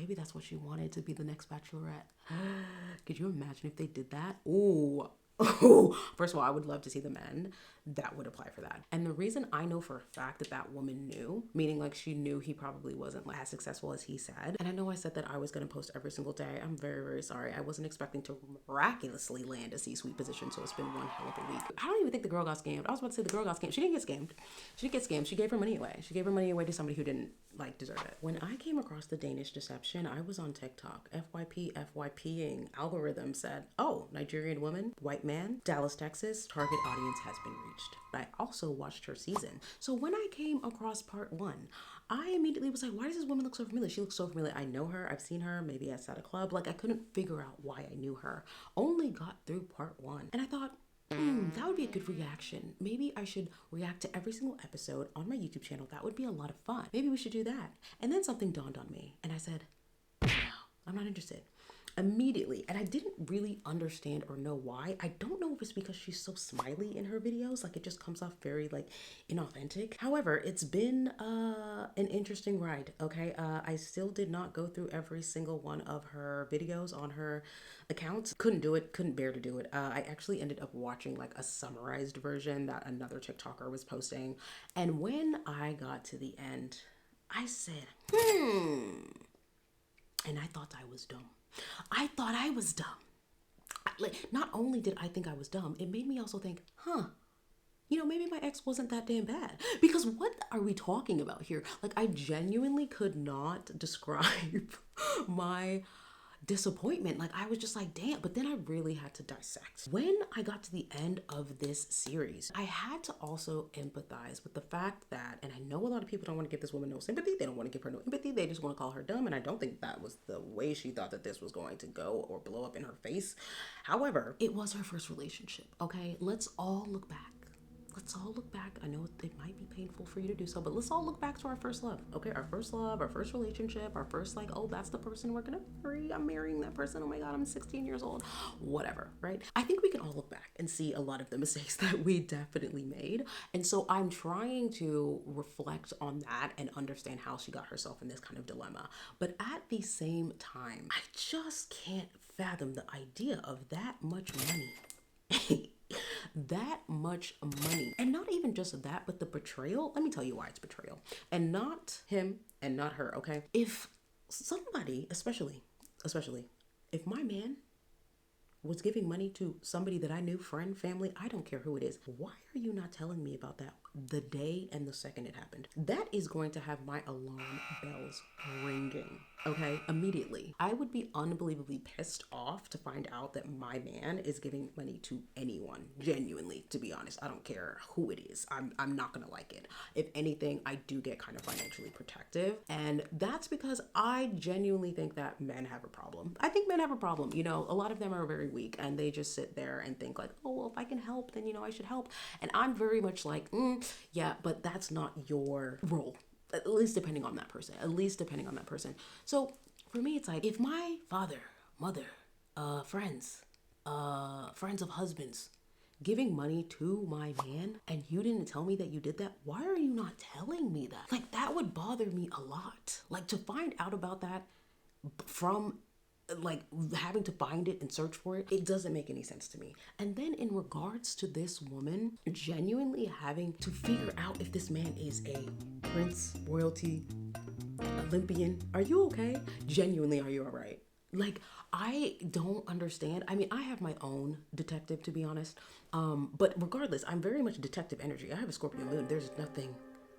maybe that's what she wanted, to be the next bachelorette. Could you imagine if they did that? Ooh. Oh, first of all, I would love to see the men that would apply for that. And the reason I know for a fact that that woman knew, meaning like she knew he probably wasn't as successful as he said. And I know I said that I was going to post every single day. I'm very, very sorry. I wasn't expecting to miraculously land a C-suite position. So it's been one hell of a week. I don't even think the girl got scammed. I was about to say the girl got scammed. She didn't get scammed. She didn't get scammed. She gave her money away. She gave her money away to somebody who didn't like deserve it. When I came across the Danish Deception, I was on TikTok. FYPing algorithm said, oh, Nigerian woman, white man, Dallas, Texas, target audience has been reached. I also watched her season. So when I came across part 1, I immediately was like, why does this woman look so familiar? She looks so familiar. I know her. I've seen her. Maybe at a club. Like I couldn't figure out why I knew her. Only got through part 1. And I thought, that would be a good reaction. Maybe I should react to every single episode on my YouTube channel. That would be a lot of fun. Maybe we should do that. And then something dawned on me and I said, no, I'm not interested. Immediately. And I didn't really understand or know why. I don't know if it's because she's so smiley in her videos. Like it just comes off very like inauthentic. However, it's been an interesting ride. Okay. I still did not go through every single one of her videos on her accounts. Couldn't do it. Couldn't bear to do it. I actually ended up watching like a summarized version that another TikToker was posting. And when I got to the end, I said, and I thought I was dumb. I thought I was dumb. Like, not only did I think I was dumb, it made me also think, maybe my ex wasn't that damn bad. Because what are we talking about here? Like, I genuinely could not describe my disappointment. Like I was just like, damn. But then I really had to dissect. When I got to the end of this series, I had to also empathize with the fact that, and I know a lot of people don't want to give this woman no sympathy. They don't want to give her no empathy. They just want to call her dumb. And I don't think that was the way she thought that this was going to go or blow up in her face. However, it was her first relationship. Okay, let's all look back. Let's all look back. I know it might be painful for you to do so, but let's all look back to our first love, okay? Our first love, our first relationship, our first like, oh, that's the person we're gonna marry. I'm marrying that person. Oh my God, I'm 16 years old. Whatever, right? I think we can all look back and see a lot of the mistakes that we definitely made. And so I'm trying to reflect on that and understand how she got herself in this kind of dilemma. But at the same time, I just can't fathom the idea of that much money. That much money. And not even just that, but the betrayal. Let me tell you why it's betrayal. And not him and not her, okay? If somebody, especially if my man was giving money to somebody that I knew, friend, family, I don't care who it is, why are you not telling me about that the day and the second it happened? That is going to have my alarm bells ringing, okay? Immediately. I would be unbelievably pissed off to find out that my man is giving money to anyone. Genuinely, to be honest. I don't care who it is. I'm not gonna like it. If anything, I do get kind of financially protective. And that's because I genuinely think that men have a problem. I think men have a problem. You know, a lot of them are very weak and they just sit there and think like, oh, well, if I can help, then, I should help. And I'm very much like, yeah, but that's not your role. At least depending on that person. So for me, it's like, if my father, mother, friends of husbands giving money to my man and you didn't tell me that you did that, why are you not telling me that? Like, that would bother me a lot. Like, to find out about that from like having to find it and search for it, it doesn't make any sense to me. And then in regards to this woman genuinely having to figure out if this man is a prince, royalty, Olympian, are you okay? Genuinely, are you all right? Like, I don't understand. I mean, I have my own detective, to be honest. But regardless, I'm very much detective energy. I have a Scorpio moon. There's nothing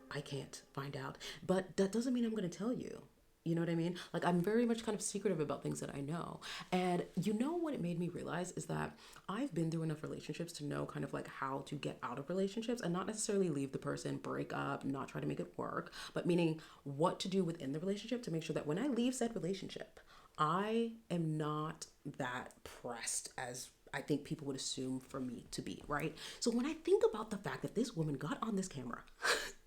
I can't find out. But that doesn't mean I'm going to tell you. You know what I mean? Like, I'm very much kind of secretive about things that I know. And you know what it made me realize is that I've been through enough relationships to know kind of like how to get out of relationships and not necessarily leave the person, break up, not try to make it work, but meaning what to do within the relationship to make sure that when I leave said relationship, I am not that pressed as I think people would assume for me to be, right? So when I think about the fact that this woman got on this camera,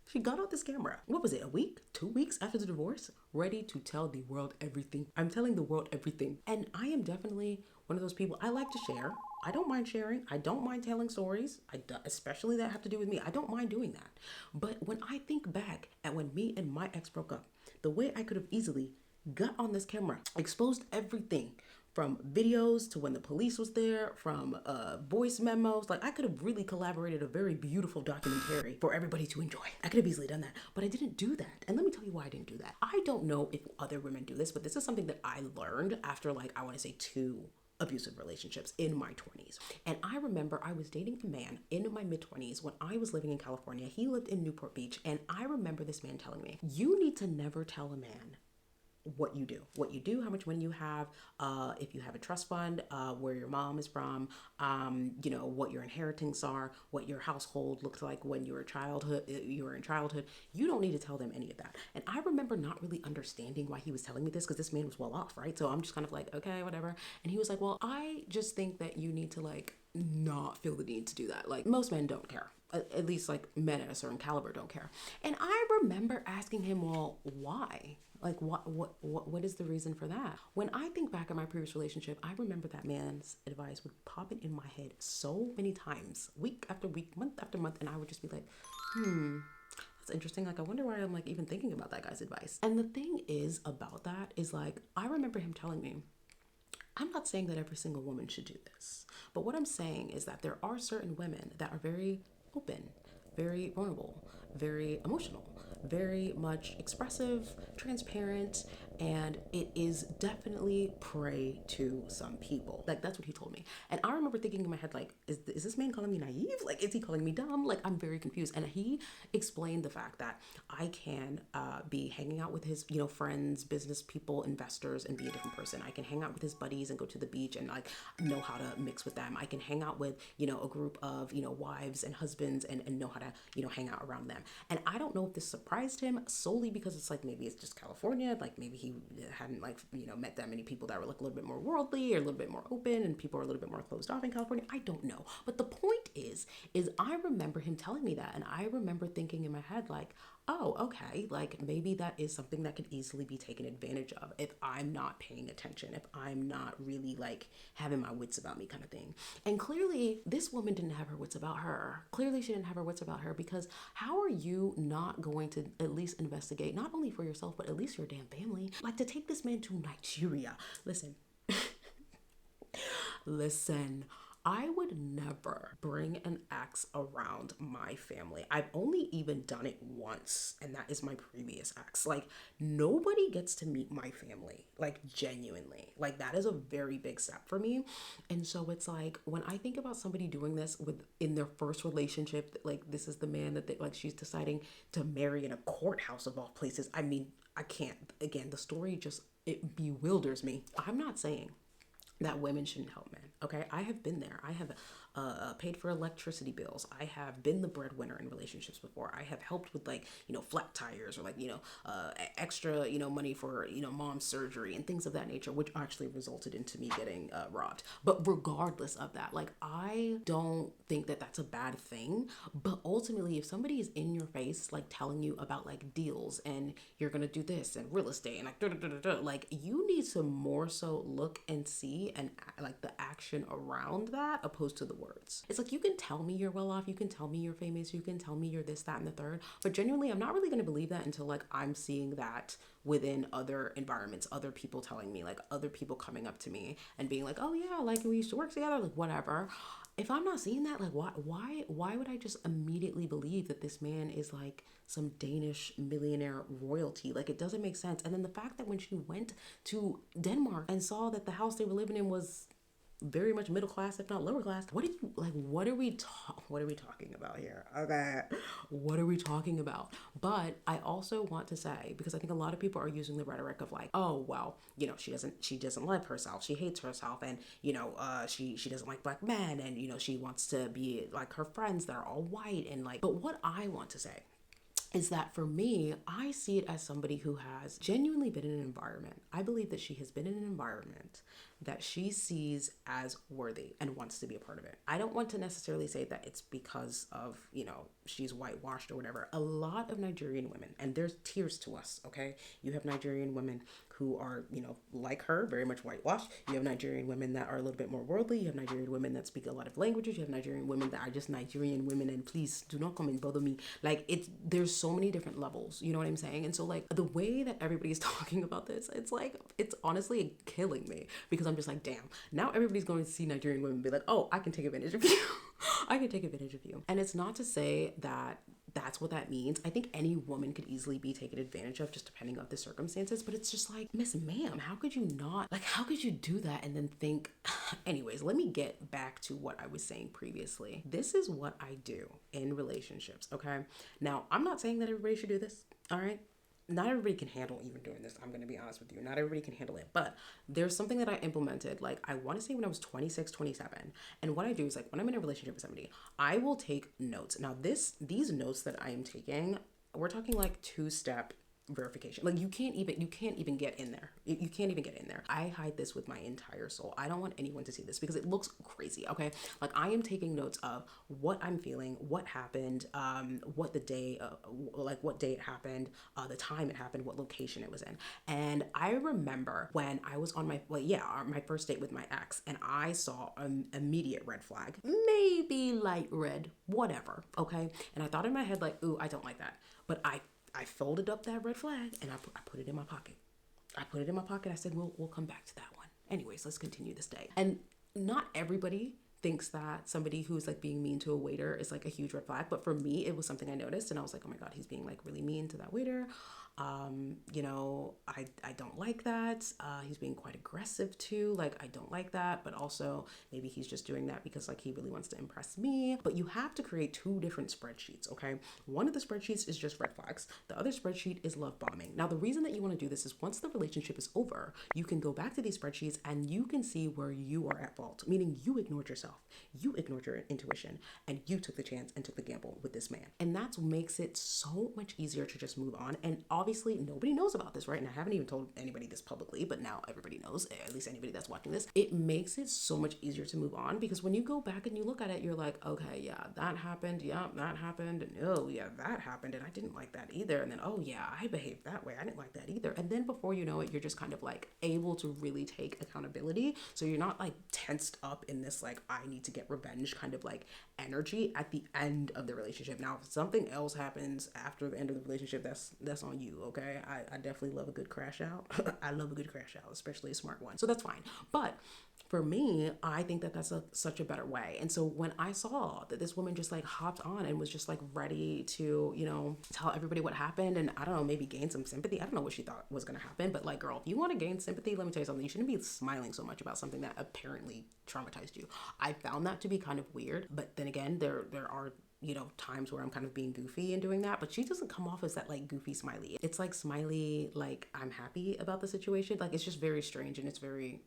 she got out this camera. What was it, a week, 2 weeks after the divorce? Ready to tell the world everything. I'm telling the world everything. And I am definitely one of those people. I like to share. I don't mind sharing. I don't mind telling stories, especially that have to do with me. I don't mind doing that. But when I think back at when me and my ex broke up, the way I could have easily got on this camera, exposed everything from videos to when the police was there, from voice memos. Like, I could have really collaborated a very beautiful documentary for everybody to enjoy. I could have easily done that, but I didn't do that. And let me tell you why I didn't do that. I don't know if other women do this, but this is something that I learned after, like, I want to say 2 abusive relationships in my 20s. And I remember I was dating a man in my mid 20s when I was living in California. He lived in Newport Beach. And I remember this man telling me, you need to never tell a man what you do, how much money you have, if you have a trust fund, where your mom is from, what your inheritance are, what your household looked like when you were in childhood. You don't need to tell them any of that. And I remember not really understanding why he was telling me this, because this man was well off, right? So I'm just kind of like, okay, whatever. And he was like, well, I just think that you need to, like, not feel the need to do that. Like, most men don't care. At least, like, men at a certain caliber don't care. And I remember asking him, well, why? Like, what is the reason for that? When I think back at my previous relationship, I remember that man's advice would pop in my head so many times, week after week, month after month, and I would just be like, that's interesting. Like, I wonder why I'm, like, even thinking about that guy's advice. And the thing is about that is, like, I remember him telling me, I'm not saying that every single woman should do this, but what I'm saying is that there are certain women that are very open, very vulnerable, very emotional, very much expressive, transparent, and it is definitely prey to some people. Like, that's what he told me. And I remember thinking in my head, like, is this man calling me naive? Like, is he calling me dumb? Like, I'm very confused. And he explained the fact that I can be hanging out with his, friends, business people, investors, and be a different person. I can hang out with his buddies and go to the beach and, like, know how to mix with them. I can hang out with, a group of, wives and husbands and know how to, hang out around them. And I don't know if this surprised him solely because it's like, maybe it's just California. Like, maybe he hadn't, like, met that many people that were, like, a little bit more worldly or a little bit more open, and people are a little bit more closed off in California. I don't know. But the point is I remember him telling me that, and I remember thinking in my head, like, oh, okay, like, maybe that is something that could easily be taken advantage of if I'm not paying attention, if I'm not really, like, having my wits about me, kind of thing. And clearly this woman didn't have her wits about her. Clearly she didn't have her wits about her, because how are you not going to at least investigate, not only for yourself, but at least your damn family? Like, to take this man to Nigeria. Listen, I would never bring an ex around my family. I've only even done it once, and that is my previous ex. Like, nobody gets to meet my family, like, genuinely. Like, that is a very big step for me. And so it's like, when I think about somebody doing this in their first relationship, like, this is the man that like, she's deciding to marry in a courthouse of all places. I mean, I can't. Again, the story just, it bewilders me. I'm not saying that women shouldn't help men. Okay, I have been there. I have paid for electricity bills. I have been the breadwinner in relationships before. I have helped with, like, flat tires, or, like, extra, money for, mom's surgery and things of that nature, which actually resulted into me getting robbed. But regardless of that, like, I don't think that that's a bad thing. But ultimately, if somebody is in your face, like, telling you about, like, deals and you're gonna do this and real estate and, like, like, you need to more so look and see and, like, the action around that opposed to the words. It's like, you can tell me you're well off, you can tell me you're famous, you can tell me you're this, that, and the third, but genuinely, I'm not really going to believe that until, like, I'm seeing that within other environments, other people telling me, like, other people coming up to me and being like, oh yeah, like, we used to work together, like, whatever. If I'm not seeing that, like, why would I just immediately believe that this man is, like, some Danish millionaire royalty? Like, it doesn't make sense. And then the fact that when she went to Denmark and saw that the house they were living in was very much middle class, if not lower class. What are we talking about here? Okay, what are we talking about? But I also want to say, because I think a lot of people are using the rhetoric of, like, oh, well, she doesn't love herself, she hates herself, and she doesn't like black men, and she wants to be like her friends that are all white, and, like, but what I want to say is that for me, I see it as somebody who has genuinely been in an environment. I believe that she has been in an environment that she sees as worthy and wants to be a part of it. I don't want to necessarily say that it's because of, she's whitewashed or whatever. A lot of Nigerian women, and there's tiers to us, okay? You have Nigerian women who are, like her, very much whitewashed. You have Nigerian women that are a little bit more worldly. You have Nigerian women that speak a lot of languages. You have Nigerian women that are just Nigerian women, and please do not come and bother me. Like, there's so many different levels, you know what I'm saying? And so, like, the way that everybody's talking about this, it's like, it's honestly killing me, because I'm just like, damn, now everybody's going to see Nigerian women and be like, oh, I can take advantage of you. I can take advantage of you. And it's not to say that that's what that means. I think any woman could easily be taken advantage of, just depending on the circumstances. But it's just like, Miss Ma'am, how could you not? Like, how could you do that and then think? Anyways, let me get back to what I was saying previously. This is what I do in relationships, okay? Now, I'm not saying that everybody should do this, all right? Not everybody can handle even doing this. I'm going to be honest with you. Not everybody can handle it. But there's something that I implemented, like, I want to say when I was 26, 27. And what I do is, like, when I'm in a relationship with somebody, I will take notes. Now, these notes that I am taking, we're talking like 2-step verification. Like, you can't even get in there. You can't even get in there. I hide this with my entire soul. I don't want anyone to see this because it looks crazy, okay? Like, I am taking notes of what I'm feeling, what happened, what day it happened, the time it happened, what location it was in. And I remember when I was on my first date with my ex, and I saw an immediate red flag, maybe light red, whatever, okay? And I thought in my head, like, ooh, I don't like that. But I folded up that red flag and I put it in my pocket. I said, we'll come back to that one. Anyways, let's continue this day. And not everybody thinks that somebody who's like being mean to a waiter is like a huge red flag. But for me, it was something I noticed, and I was like, oh my God, he's being like really mean to that waiter. I don't like that. He's being quite aggressive too. Like, I don't like that, but also maybe he's just doing that because like he really wants to impress me. But you have to create 2 different spreadsheets, okay? One of the spreadsheets is just red flags. The other spreadsheet is love bombing. Now, the reason that you want to do this is once the relationship is over, you can go back to these spreadsheets and you can see where you are at fault, meaning you ignored yourself, you ignored your intuition, and you took the chance and took the gamble with this man. And that's what makes it so much easier to just move on. And obviously nobody knows about this, right? And I haven't even told anybody this publicly, but now everybody knows, at least anybody that's watching this. It makes it so much easier to move on, because when you go back and you look at it, you're like, okay, yeah, that happened. Yeah, that happened. And oh yeah, that happened. And I didn't like that either. And then, oh yeah, I behaved that way. I didn't like that either. And then before you know it, you're just kind of like able to really take accountability. So you're not like tensed up in this, like, I need to get revenge kind of like energy at the end of the relationship. Now, if something else happens after the end of the relationship, that's on you, okay? I definitely love a good crash out. I love a good crash out, especially a smart one. So that's fine. But for me, I think that that's such a better way. And so when I saw that this woman just like hopped on and was just like ready to, tell everybody what happened, and I don't know, maybe gain some sympathy. I don't know what she thought was going to happen, but like, girl, if you want to gain sympathy, let me tell you something. You shouldn't be smiling so much about something that apparently traumatized you. I found that to be kind of weird, but then again, there are times where I'm kind of being goofy and doing that, but she doesn't come off as that like goofy smiley. It's like smiley, like I'm happy about the situation. Like, it's just very strange, and it's very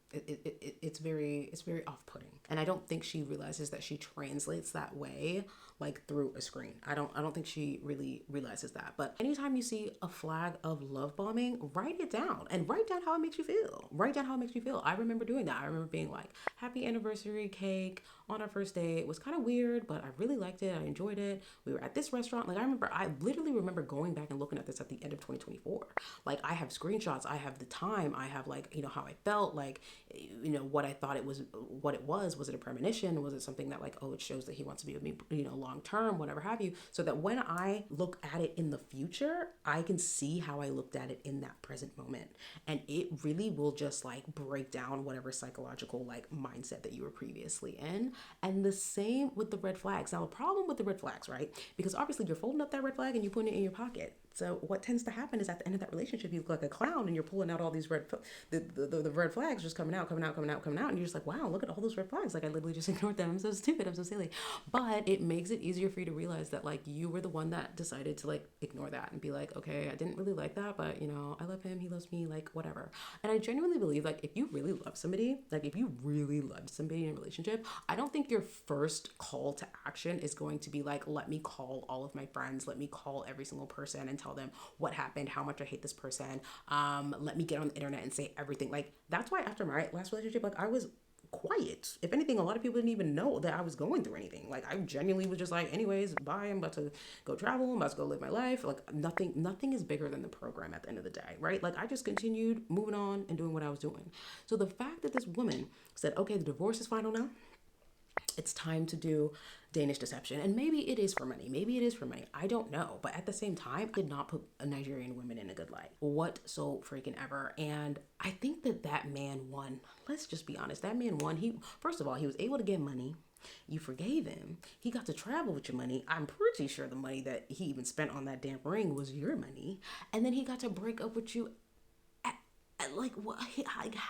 off-putting. And I don't think she realizes that she translates that way, like through a screen. I don't think she really realizes that. But anytime you see a flag of love bombing, write it down and write down how it makes you feel. I remember doing that. I remember being like, happy anniversary cake on our first date. It was kind of weird, but I really liked it. I enjoyed it. We were at this restaurant. Like, I literally remember going back and looking at this at the end of 2024. Like, I have screenshots. I have the time. I have like, how I felt, like, what I thought it was, what it was. Was it a premonition? Was it something that like, oh, it shows that he wants to be with me, long term, whatever have you. So that when I look at it in the future, I can see how I looked at it in that present moment. And it really will just like break down whatever psychological like mindset that you were previously in. And the same with the red flags. Now, the problem with the red flags, right? Because obviously you're folding up that red flag and you're putting it in your pocket. So what tends to happen is at the end of that relationship, you look like a clown and you're pulling out all these the red flags just coming out. And you're just like, wow, look at all those red flags. Like, I literally just ignored them. I'm so stupid. I'm so silly. But it makes it easier for you to realize that like you were the one that decided to like ignore that and be like, okay, I didn't really like that, but I love him. He loves me, like whatever. And I genuinely believe like if you really love somebody, like if you really loved somebody in a relationship, I don't think your first call to action is going to be like, let me call all of my friends. Let me call every single person and tell them what happened, how much I hate this person. Let me get on the internet and say everything. Like, that's why after my last relationship, like I was quiet. If anything, a lot of people didn't even know that I was going through anything. Like, I genuinely was just like, anyways, bye, I'm about to go travel, I'm about to go live my life. Like, nothing is bigger than the program at the end of the day, right? Like, I just continued moving on and doing what I was doing. So the fact that this woman said, okay, the divorce is final now, it's time to do Danish Deception. And maybe it is for money. Maybe it is for money. I don't know. But at the same time, I did not put Nigerian women in a good light what so freaking ever. And I think that man won. Let's just be honest. That man won. First of all, he was able to get money. You forgave him. He got to travel with your money. I'm pretty sure the money that he even spent on that damn ring was your money. And then he got to break up with you like what?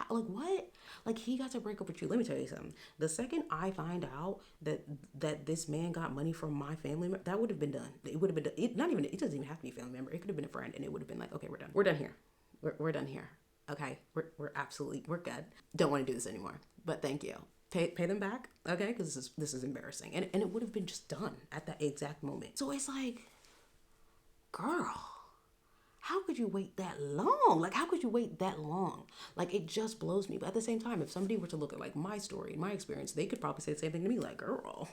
Like what? Like, he got to break up with you. Let me tell you something. The second I find out that this man got money from my family, that would have been done. It would have been done. It doesn't even have to be a family member. It could have been a friend, and it would have been like, okay, we're done. We're done here. We're done here. Okay, we're good. Don't want to do this anymore. But thank you. Pay them back, okay? Because this is embarrassing, and it would have been just done at that exact moment. So it's like, girl, how could you wait that long? Like, how could you wait that long? Like, it just blows me. But at the same time, if somebody were to look at like my story, my experience, they could probably say the same thing to me. Like, girl,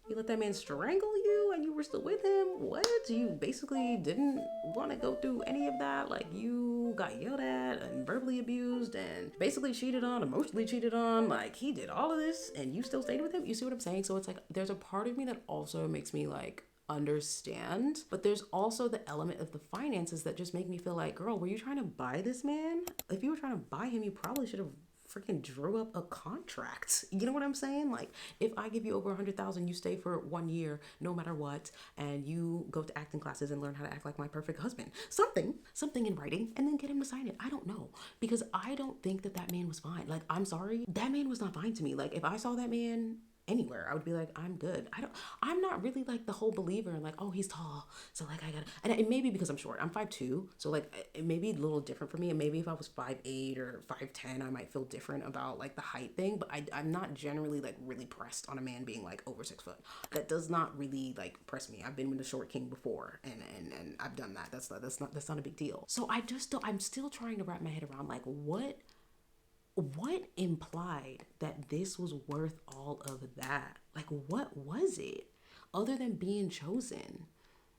you let that man strangle you and you were still with him? What? You basically didn't want to go through any of that? Like, you got yelled at and verbally abused and basically cheated on, emotionally cheated on. Like, he did all of this and you still stayed with him? You see what I'm saying? So it's like, there's a part of me that also makes me like understand, but there's also the element of the finances that just make me feel like, girl, were you trying to buy this man? If you were trying to buy him, you probably should have freaking drew up a contract. You know what I'm saying? Like, if I give you over 100,000, you stay for 1 year, no matter what, and you go to acting classes and learn how to act like my perfect husband. Something in writing, and then get him to sign it. I don't know, because I don't think that man was fine. Like, I'm sorry, that man was not fine to me. Like, if I saw that man anywhere, I would be like, I'm good. I'm not really like the whole believer in like, oh, he's tall, so like I gotta, and it may be because I'm short. I'm 5'2", so like it may be a little different for me, and maybe if I was 5'8" or 5'10", I might feel different about like the height thing, but I'm not generally like really pressed on a man being like over 6 foot. That does not really like press me. I've been with a short king before, and I've done that. That's not a big deal. So I'm still trying to wrap my head around like what implied that this was worth all of that? Like, what was it other than being chosen?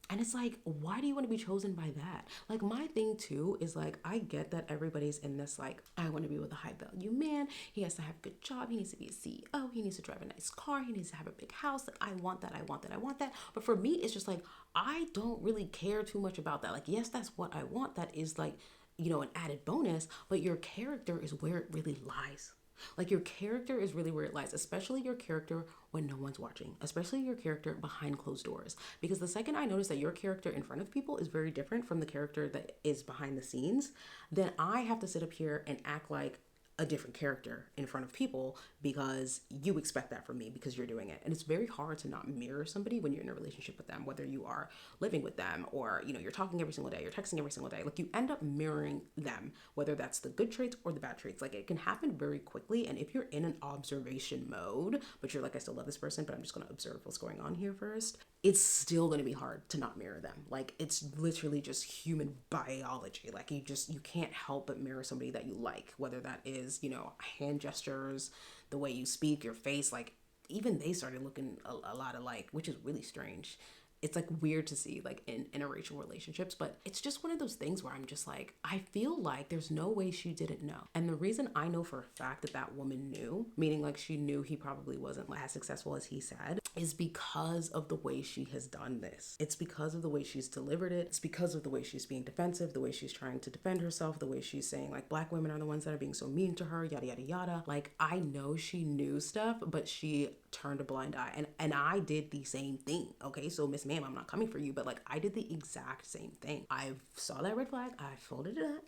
And it's like, why do you want to be chosen by that? Like, my thing too is like, I get that everybody's in this like, I want to be with a high value man. He has to have a good job. He needs to be a CEO. He needs to drive a nice car. He needs to have a big house. Like, I want that. But for me, it's just like, I don't really care too much about that. Like, yes, that's what I want. That is like, you know, an added bonus, but your character is where it really lies. Like, your character is really where it lies, especially your character when no one's watching, especially your character behind closed doors. Because the second I notice that your character in front of people is very different from the character that is behind the scenes, then I have to sit up here and act like a different character in front of people because you expect that from me because you're doing it. And it's very hard to not mirror somebody when you're in a relationship with them, whether you are living with them or, you know, you're talking every single day, you're texting every single day. Like, you end up mirroring them, whether that's the good traits or the bad traits. Like, it can happen very quickly. And if you're in an observation mode, but you're like, I still love this person, but I'm just going to observe what's going on here first, it's still going to be hard to not mirror them. Like, it's literally just human biology. Like, you can't help but mirror somebody that you like, whether that is, you know, hand gestures, the way you speak, your face. Like, even they started looking a lot alike, which is really strange. It's like weird to see like in interracial relationships, but it's just one of those things where I'm just like, I feel like there's no way she didn't know. And the reason I know for a fact that woman knew, meaning like she knew he probably wasn't as successful as he said, is because of the way she has done this. It's because of the way she's delivered it. It's because of the way she's being defensive, the way she's trying to defend herself, the way she's saying like black women are the ones that are being so mean to her, yada, yada, yada. Like, I know she knew stuff, but she turned a blind eye. And I did the same thing. Okay, so Miss Ma'am, I'm not coming for you, but like, I did the exact same thing. I saw that red flag, I folded it up,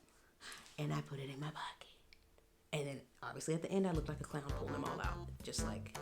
and I put it in my pocket. And then obviously at the end, I looked like a clown pulling them all out. Just like,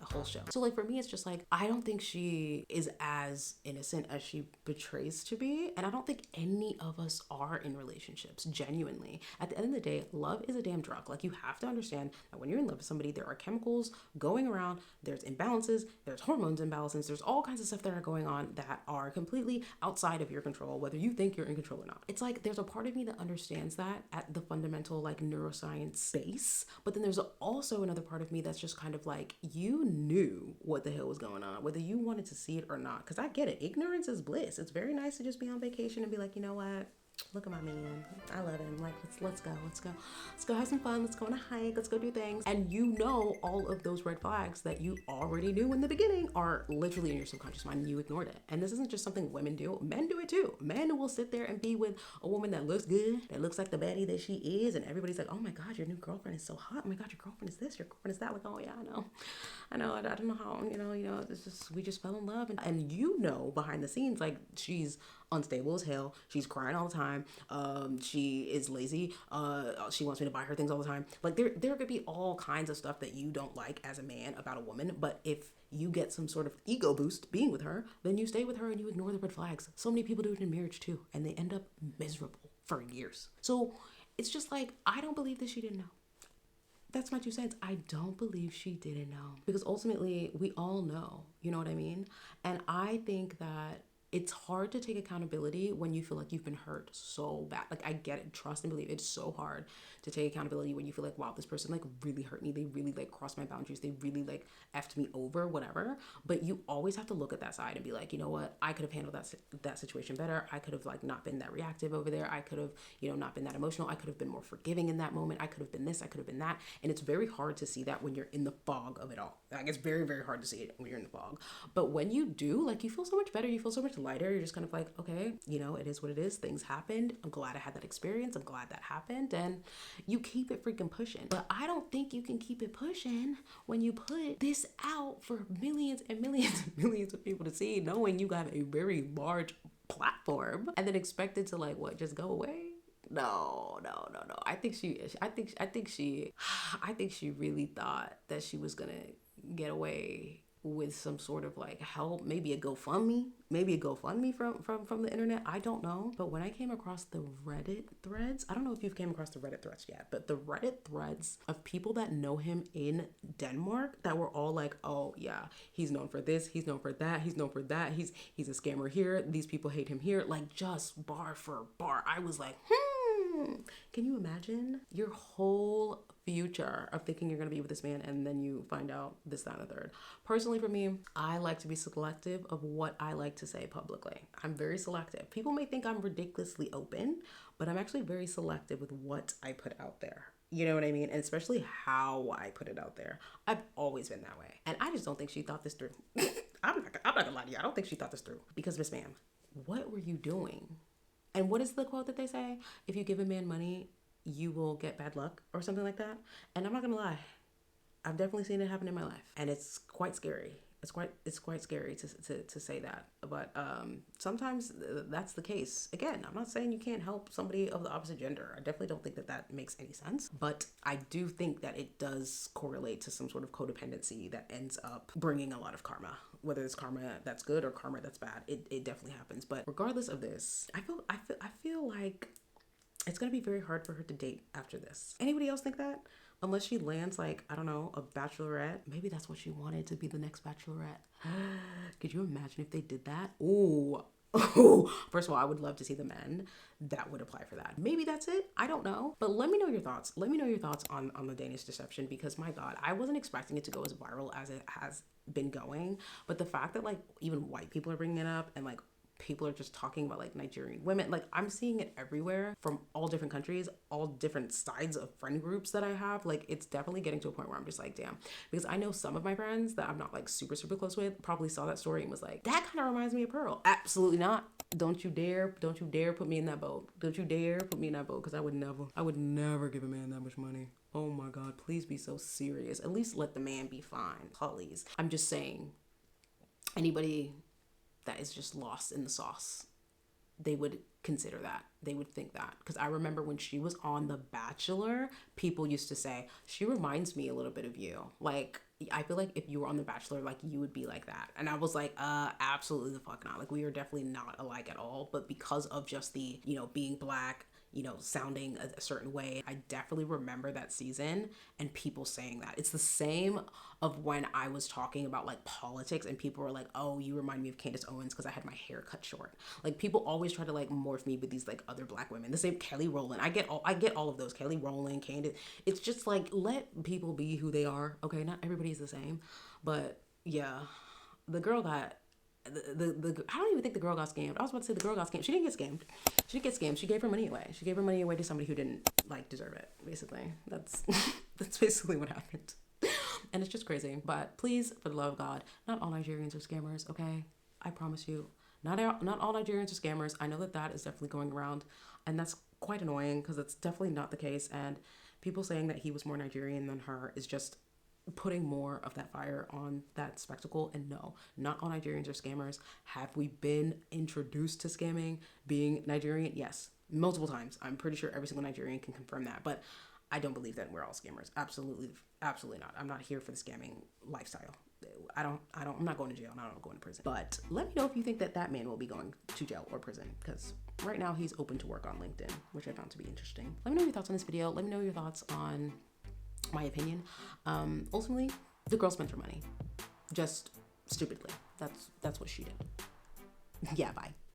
a whole show. So like for me, it's just like, I don't think she is as innocent as she betrays to be. And I don't think any of us are in relationships, genuinely. At the end of the day, love is a damn drug. Like you have to understand that when you're in love with somebody, there are chemicals going around, there's imbalances, there's hormones imbalances, there's all kinds of stuff that are going on that are completely outside of your control, whether you think you're in control or not. It's like, there's a part of me that understands that at the fundamental like neuroscience base, but then there's also another part of me that's just kind of like, you knew what the hell was going on, whether you wanted to see it or not. Because I get it, ignorance is bliss. It's very nice to just be on vacation and be like, you know what, look at my man, I love him, like let's go have some fun, let's go on a hike, let's go do things. And you know, all of those red flags that you already knew in the beginning are literally in your subconscious mind and you ignored it. And this isn't just something women do, men do it too. Men will sit there and be with a woman that looks good, that looks like the baddie that she is, and everybody's like, oh my god, your new girlfriend is so hot, oh my god, your girlfriend is this, your girlfriend is that. Like, oh yeah, I don't know how, it's just, we just fell in love. And you know, behind the scenes, like, she's unstable as hell, she's crying all the time, she is lazy, she wants me to buy her things all the time. Like there could be all kinds of stuff that you don't like as a man about a woman, but if you get some sort of ego boost being with her, then you stay with her and you ignore the red flags. So many people do it in marriage too, and they end up miserable for years. So it's just like, I don't believe that she didn't know. That's my 2 cents. I don't believe she didn't know, because ultimately we all know, you know what I mean? And I think that it's hard to take accountability when you feel like you've been hurt so bad. Like, I get it, trust and believe, it's so hard to take accountability when you feel like, wow, this person like really hurt me, they really like crossed my boundaries, they really like effed me over, whatever. But you always have to look at that side and be like, you know what, I could have handled that situation better. I could have like not been that reactive over there. I could have, not been that emotional. I could have been more forgiving in that moment. I could have been this, I could have been that. And it's very hard to see that when you're in the fog of it all. Like, it's very, very hard to see it when you're in the fog. But when you do, like, you feel so much better, you feel so much lighter. You're just kind of like, okay, it is what it is. Things happened. I'm glad I had that experience. I'm glad that happened. And you keep it freaking pushing. But I don't think you can keep it pushing when you put this out for millions and millions and millions of people to see, knowing you got a very large platform, and then expect it to like, what, just go away? No. I think she really thought that she was gonna get away with some sort of like help, maybe a GoFundMe from the internet. I don't know. But when I came across the Reddit threads, I don't know if you've came across the Reddit threads yet, but the Reddit threads of people that know him in Denmark that were all like, oh yeah, he's known for this, he's known for that, he's known for that, he's a scammer here, these people hate him here, like just bar for bar. I was like, can you imagine your whole future of thinking you're going to be with this man and then you find out this, that, and the third? Personally, for me, I like to be selective of what I like to say publicly. I'm very selective. People may think I'm ridiculously open, but I'm actually very selective with what I put out there. You know what I mean? And especially how I put it out there. I've always been that way. And I just don't think she thought this through. I'm not gonna lie to you. I don't think she thought this through. Because, Miss Ma'am, what were you doing? And what is the quote that they say? If you give a man money, you will get bad luck, or something like that. And I'm not gonna lie, I've definitely seen it happen in my life, and it's quite scary. It's quite scary to say that, but sometimes that's the case. Again, I'm not saying you can't help somebody of the opposite gender. I definitely don't think that makes any sense, but I do think that it does correlate to some sort of codependency that ends up bringing a lot of karma, whether it's karma that's good or karma that's bad. It definitely happens. But regardless of this, I feel like it's gonna be very hard for her to date after this. Anybody else think that? Unless she lands like, I don't know, a bachelorette. Maybe that's what she wanted, to be the next bachelorette. Could you imagine if they did that? Ooh. First of all, I would love to see the men that would apply for that. Maybe that's it. I don't know. But let me know your thoughts. Let me know your thoughts on the Danish Deception, because my God, I wasn't expecting it to go as viral as it has been going. But the fact that like even white people are bringing it up, and like people are just talking about like Nigerian women, like I'm seeing it everywhere from all different countries, all different sides of friend groups that I have. Like it's definitely getting to a point where I'm just like, damn, because I know some of my friends that I'm not like super close with probably saw that story and was like, that kind of reminds me of Pearl. Absolutely not. Don't you dare put me in that boat. Don't you dare put me in that boat, because I would never give a man that much money. Oh my God, please be so serious. At least let the man be fine, please. I'm just saying, anybody that is just lost in the sauce, they would consider that. They would think that. Because I remember when she was on The Bachelor, people used to say, she reminds me a little bit of you. Like, I feel like if you were on The Bachelor, like, you would be like that. And I was like, absolutely the fuck not. Like, we are definitely not alike at all. But because of just the, you know, being black, you know, sounding a certain way, I definitely remember that season and people saying that. It's the same of when I was talking about like politics and people were like, oh, you remind me of Candace Owens because I had my hair cut short. Like, people always try to like morph me with these like other black women. The same Kelly Rowland. I get all of those. Kelly Rowland, Candace. It's just like, let people be who they are. Okay, not everybody's the same. But yeah, the girl got the I don't even think the girl got scammed. I was about to say the girl got scammed. She didn't get scammed. She didn't get scammed. She gave her money away. She gave her money away to somebody who didn't like deserve it. Basically, that's that's basically what happened. And it's just crazy. But please, for the love of God, not all Nigerians are scammers. Okay, I promise you, not all Nigerians are scammers. I know that is definitely going around, and that's quite annoying because it's definitely not the case. And people saying that he was more Nigerian than her is just putting more of that fire on that spectacle. And no, not all Nigerians are scammers. Have we been introduced to scamming being Nigerian? Yes, multiple times. I'm pretty sure every single Nigerian can confirm that, but I don't believe that we're all scammers. Absolutely not. I'm not here for the scamming lifestyle. I'm not going to jail and I don't go to prison. But let me know if you think that man will be going to jail or prison, because right now he's open to work on LinkedIn, which I found to be interesting. Let me know your thoughts on this video. Let me know your thoughts on my opinion. Ultimately, the girl spent her money just stupidly. That's what she did. Yeah, bye.